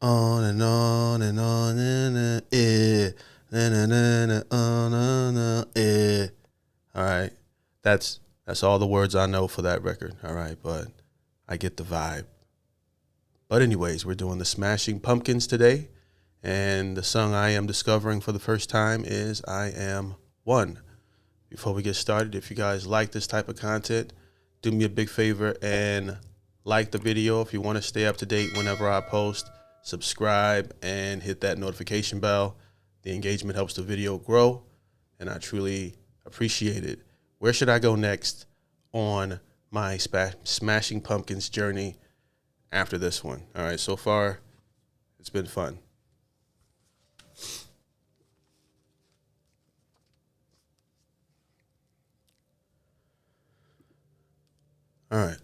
On and on and on and eh. All right. That's all the words I know for that record. All right, but I get the vibe. But anyways, we're doing the Smashing Pumpkins today, and the song I am discovering for the first time is I Am One. Before we get started, if you guys like this type of content, do me a big favor and like the video. If you want to stay up to date whenever I post, subscribe and hit that notification bell. The engagement helps the video grow, and I truly appreciate it. Where should I go next on my Smashing Pumpkins journey after this one? All right, so far, it's been fun. All right,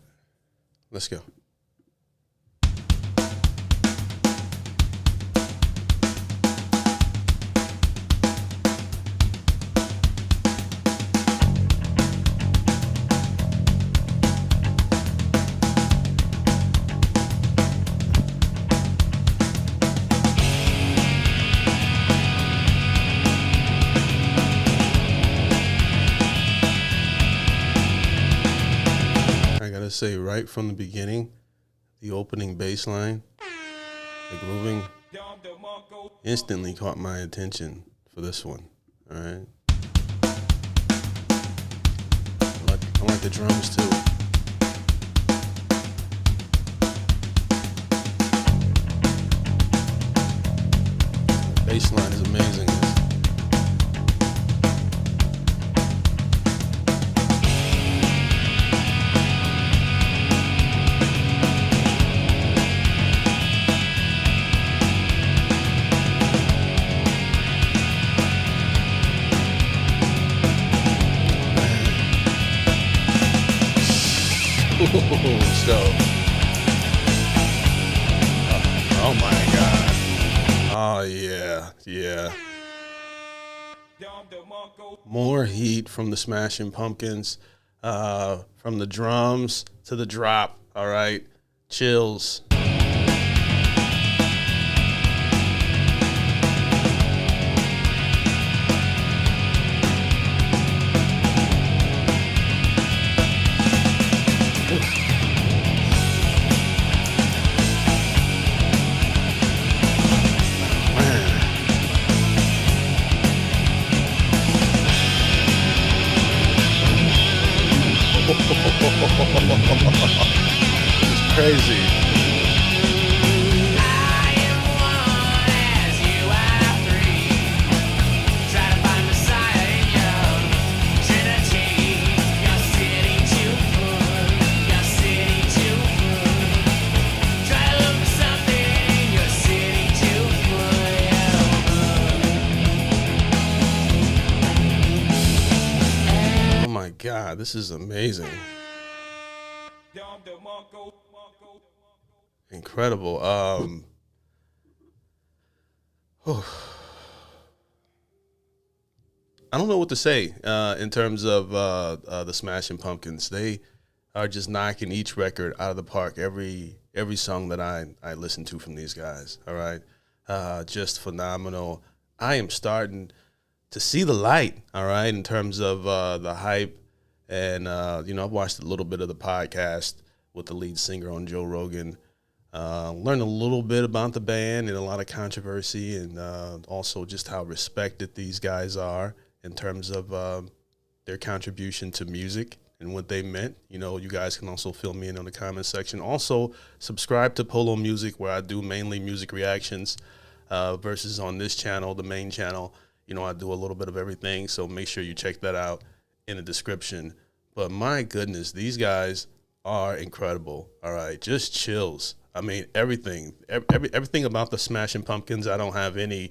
let's go. Say right from the beginning, the opening bass line, the grooving instantly caught my attention for this one. All right, I like the drums too. The bass line is amazing. So, oh my God. Oh yeah. More heat from the Smashing Pumpkins, from the drums to the drop. All right, chills. It's crazy. Oh my God, this is amazing. Incredible. I don't know what to say in terms of the Smashing Pumpkins. They are just knocking each record out of the park. Every song that I listen to from these guys. All right, just phenomenal. I am starting to see the light. All right, in terms of the hype, and I've watched a little bit of the podcast with the lead singer on Joe Rogan. Learned a little bit about the band and a lot of controversy, and also just how respected these guys are in terms of their contribution to music and what they meant. You guys can also fill me in on the comment section. Also, subscribe to Polo Music, where I do mainly music reactions versus on this channel, the main channel. I do a little bit of everything, so make sure you check that out in the description. But my goodness, these guys are incredible. All right, just chills. I mean, everything about the Smashing Pumpkins, I don't have any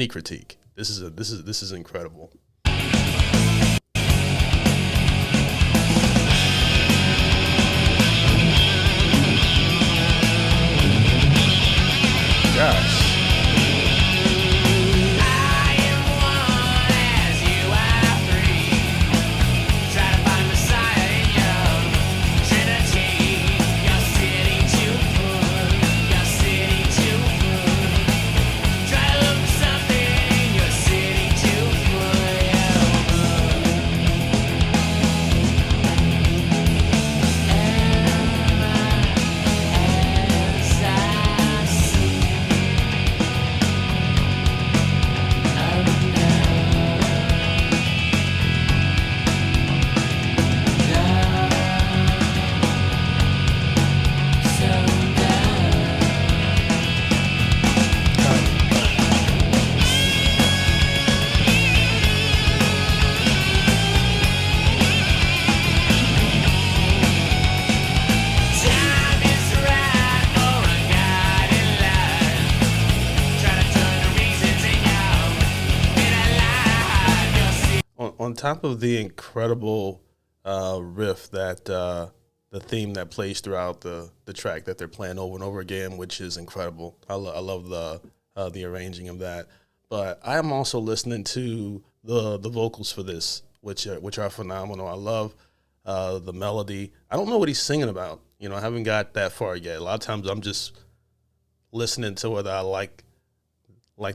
critique. This is incredible. Gosh. on top of the incredible riff that the theme that plays throughout the track that they're playing over and over again, which is incredible. I love the arranging of that. But I am also listening to the vocals for this, which are phenomenal. I love the melody. I don't know what he's singing about. You know, I haven't got that far yet. A lot of times I'm just listening to whether I like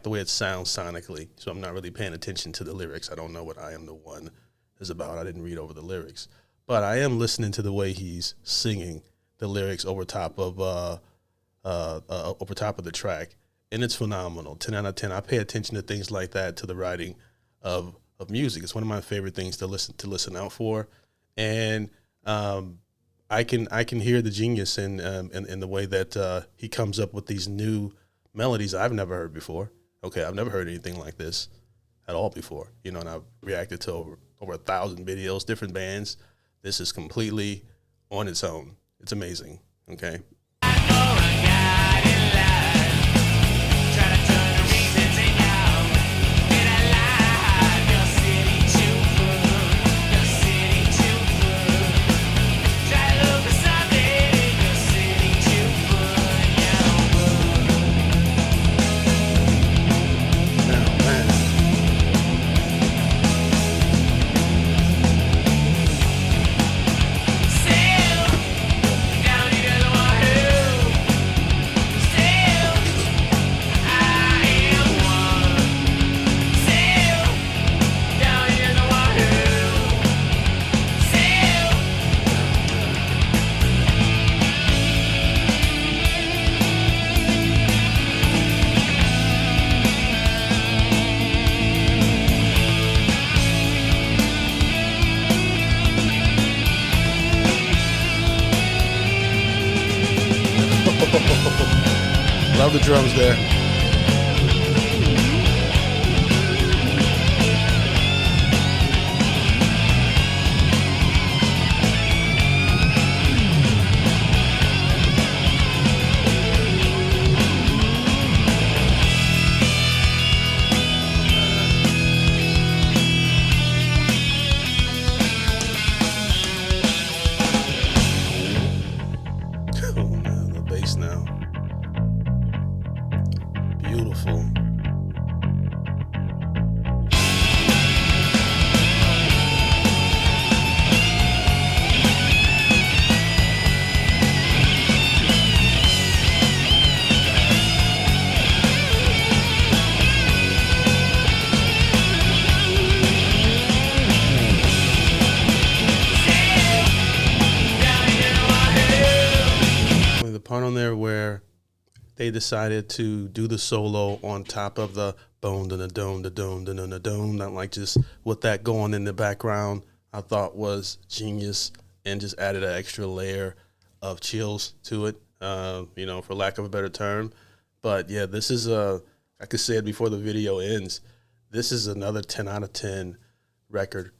the way it sounds sonically. So I'm not really paying attention to the lyrics. I don't know what I Am the One is about. I didn't read over the lyrics. But I am listening to the way he's singing the lyrics over top of the track, and it's phenomenal. 10 out of 10. I pay attention to things like that, to the writing of music. It's one of my favorite things to listen out for, and I can hear the genius in the way that he comes up with these new melodies I've never heard before. Okay, I've never heard anything like this at all before. You know, and I've reacted to over 1,000 videos, different bands. This is completely on its own. It's amazing. Okay. Love the drums there. The bass now. Beautiful. The part on there where they decided to do the solo on top of the boom, da dome, da dome, da da dome, not like just with that going in the background. I thought was genius and just added an extra layer of chills to it, you know, for lack of a better term. But yeah, this is I could say it before the video ends. This is another 10 out of 10 record,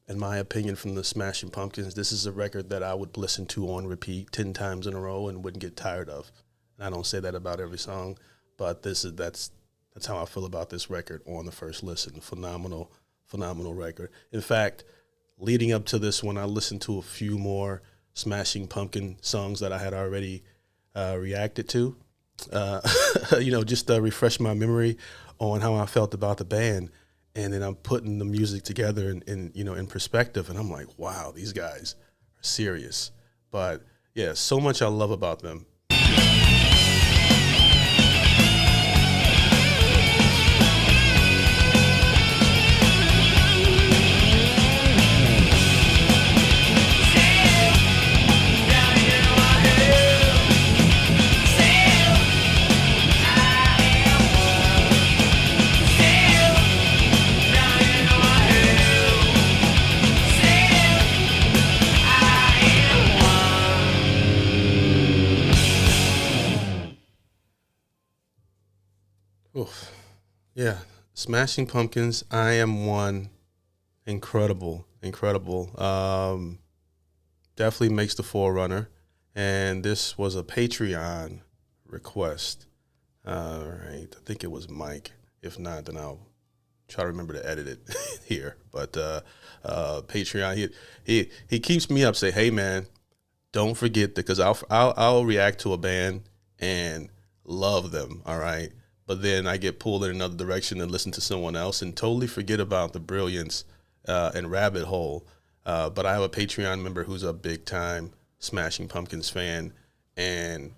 in my opinion, from the Smashing Pumpkins. This is a record that I would listen to on repeat 10 times in a row and wouldn't get tired of. And I don't say that about every song, but that's how I feel about this record on the first listen. Phenomenal record. In fact, leading up to this one, I listened to a few more Smashing Pumpkin songs that I had already reacted to, you know, just to refresh my memory on how I felt about the band. And then I'm putting the music together in perspective, and I'm like, wow, these guys are serious. But yeah, so much I love about them. Oof. Yeah, Smashing Pumpkins, I Am One, incredible. Definitely makes the forerunner, and this was a Patreon request. All right, I think it was Mike. If not, then I'll try to remember to edit it here. But Patreon, he keeps me up. Say, hey man, don't forget that, because I'll react to a band and love them, all right. But then I get pulled in another direction and listen to someone else and totally forget about the brilliance and rabbit hole. But I have a Patreon member who's a big time Smashing Pumpkins fan and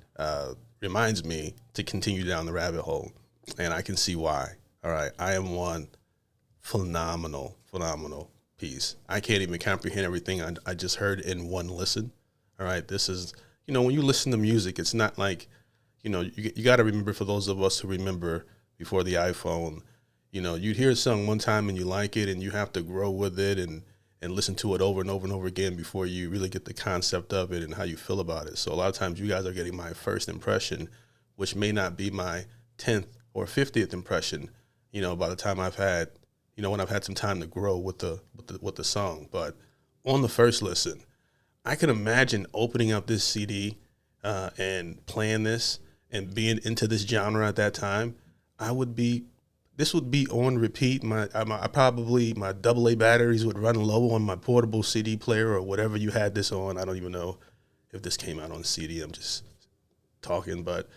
reminds me to continue down the rabbit hole. And I can see why. All right. I am one phenomenal piece. I can't even comprehend everything I just heard in one listen. All right. This is, when you listen to music, it's not like, you got to remember, for those of us who remember before the iPhone, you'd hear a song one time and you like it and you have to grow with it and listen to it over and over and over again before you really get the concept of it and how you feel about it. So a lot of times you guys are getting my first impression, which may not be my 10th or 50th impression, by the time I've had, when I've had some time to grow with the song. But on the first listen, I can imagine opening up this CD and playing this and being into this genre at that time. This would be on repeat. My AA batteries would run low on my portable CD player or whatever you had this on. I don't even know if this came out on CD. I'm just talking, but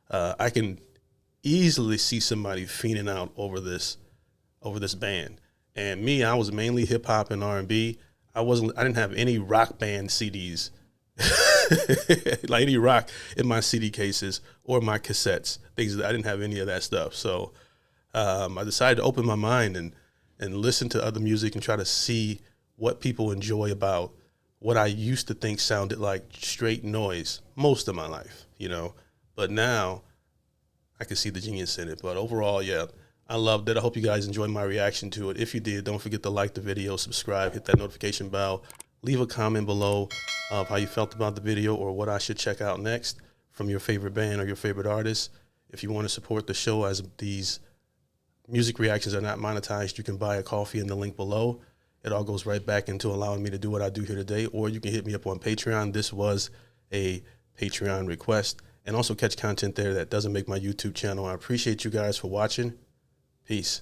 I can easily see somebody fiending out over this band. And me, I was mainly hip hop and R&B. I didn't have any rock band CDs, like any rock in my CD cases or my cassettes. I didn't have any of that stuff. So I decided to open my mind and listen to other music and try to see what people enjoy about what I used to think sounded like straight noise most of my life, But now I can see the genius in it. But overall, yeah, I loved it. I hope you guys enjoyed my reaction to it. If you did, don't forget to like the video, subscribe, hit that notification bell, leave a comment below of how you felt about the video or what I should check out next from your favorite band or your favorite artist. If you want to support the show, as these music reactions are not monetized, you can buy a coffee in the link below. It all goes right back into allowing me to do what I do here today, or you can hit me up on Patreon. This was a Patreon request, and also catch content there that doesn't make my YouTube channel. I appreciate you guys for watching. Peace.